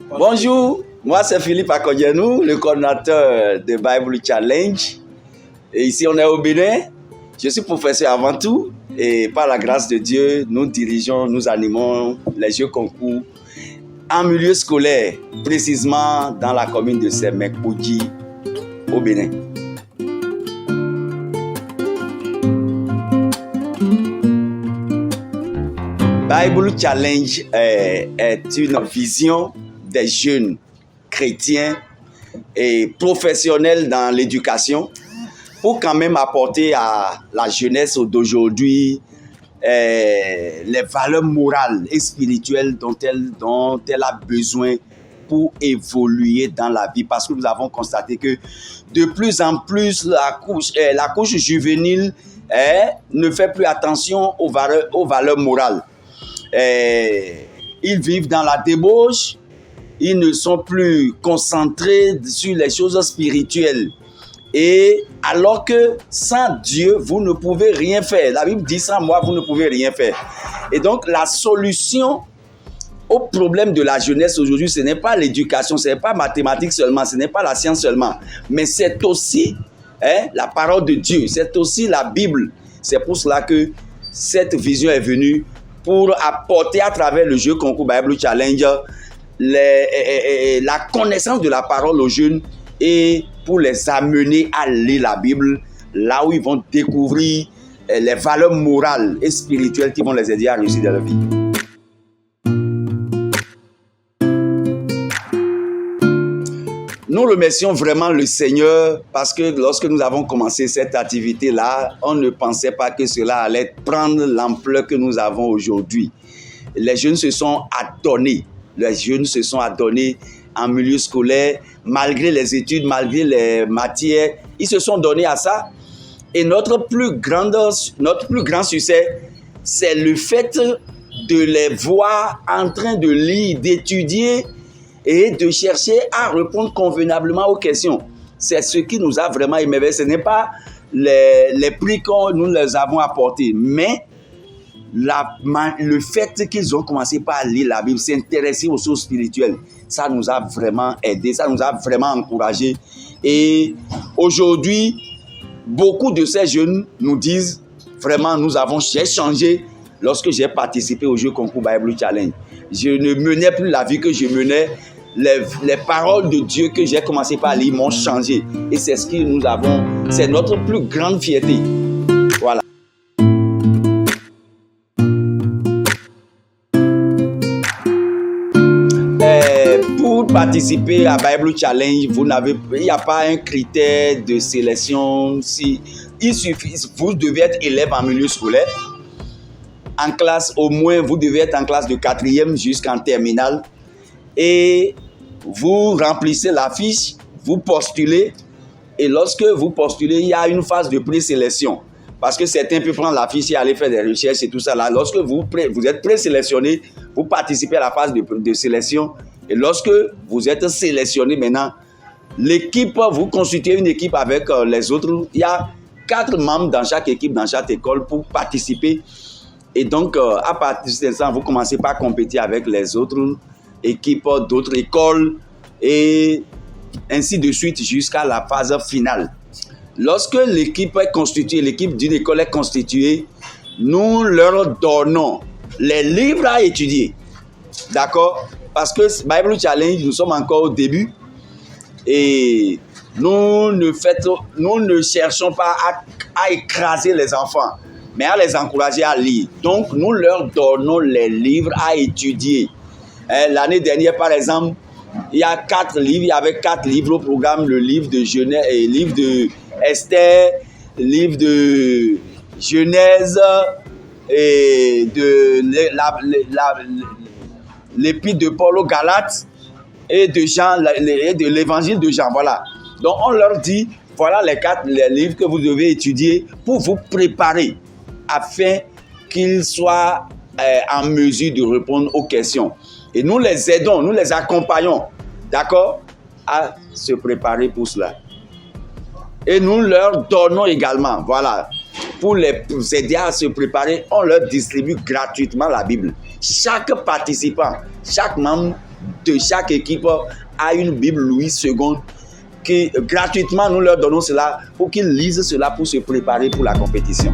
Bonjour, moi c'est Philippe Akodjenou, le coordinateur de Bible Challenge. Et ici on est au Bénin. Je suis professeur avant tout et par la grâce de Dieu, nous dirigeons, nous animons les jeux concours en milieu scolaire, précisément dans la commune de Semek-Oudji au Bénin. Bible Challenge est une vision des jeunes chrétiens et professionnels dans l'éducation pour quand même apporter à la jeunesse d'aujourd'hui les valeurs morales et spirituelles dont elle a besoin pour évoluer dans la vie. Parce que nous avons constaté que de plus en plus, la couche juvénile ne fait plus attention aux valeurs morales. Ils vivent dans la débauche, ils ne sont plus concentrés sur les choses spirituelles. Et alors que sans Dieu, vous ne pouvez rien faire. La Bible dit sans moi, vous ne pouvez rien faire. Et donc la solution au problème de la jeunesse aujourd'hui, ce n'est pas l'éducation, ce n'est pas mathématiques seulement, ce n'est pas la science seulement, mais c'est aussi la parole de Dieu, c'est aussi la Bible. C'est pour cela que cette vision est venue pour apporter à travers le jeu concours Bible Challenge la connaissance de la parole aux jeunes et pour les amener à lire la Bible, là où ils vont découvrir les valeurs morales et spirituelles qui vont les aider à réussir dans leur vie. Nous remercions vraiment le Seigneur parce que lorsque nous avons commencé cette activité-là, on ne pensait pas que cela allait prendre l'ampleur que nous avons aujourd'hui. Les jeunes se sont adonnés. Les jeunes se sont adonnés en milieu scolaire, malgré les études, malgré les matières. Ils se sont donnés à ça. Et notre plus grand succès, c'est le fait de les voir en train de lire, d'étudier et de chercher à répondre convenablement aux questions. C'est ce qui nous a vraiment émerveillés. Ce n'est pas les prix que nous les avons apportés, mais le fait qu'ils ont commencé par lire la Bible, s'intéresser aux choses spirituelles, ça nous a vraiment aidés, ça nous a vraiment encouragés. Et aujourd'hui, beaucoup de ces jeunes nous disent, vraiment, j'ai changé lorsque j'ai participé au jeu concours Bible Challenge. Je ne menais plus la vie que je menais. Les paroles de Dieu que j'ai commencé par lire m'ont changé. Et c'est ce que nous avons, c'est notre plus grande fierté. Voilà. Pour participer à Bible Challenge, il n'y a pas un critère de sélection. Il suffit, vous devez être élève en milieu scolaire. En classe, au moins, vous devez être en classe de 4e jusqu'en terminale. Et vous remplissez la fiche, vous postulez. Et lorsque vous postulez, il y a une phase de présélection. Parce que certains peuvent prendre la fiche et aller faire des recherches et tout ça. Là, lorsque vous êtes présélectionné, vous participez à la phase de sélection. Et lorsque vous êtes sélectionné maintenant, l'équipe, vous constituez une équipe avec les autres. Il y a 4 membres dans chaque équipe, dans chaque école pour participer. Et donc, à partir de ça, vous commencez par compétir avec les autres équipes d'autres écoles et ainsi de suite jusqu'à la phase finale. Lorsque l'équipe est constituée, l'équipe d'une école est constituée, nous leur donnons les livres à étudier. D'accord? Parce que Bible Challenge, nous sommes encore au début et nous ne cherchons pas à écraser les enfants, mais à les encourager à lire. Donc, nous leur donnons les livres à étudier. L'année dernière, par exemple, il y avait 4 livres au programme, le livre de Genèse, le livre de Esther, le livre de Genèse et de l'épître de Paul aux Galates et de Jean, et de l'évangile de Jean. Voilà. Donc on leur dit, voilà les livres que vous devez étudier pour vous préparer afin qu'ils soient en mesure de répondre aux questions. Et nous les aidons, nous les accompagnons, d'accord, à se préparer pour cela. Et nous leur donnons également, voilà, pour les aider à se préparer, on leur distribue gratuitement la Bible. Chaque participant, chaque membre de chaque équipe a une Bible Louis II que gratuitement nous leur donnons cela pour qu'ils lisent cela pour se préparer pour la compétition.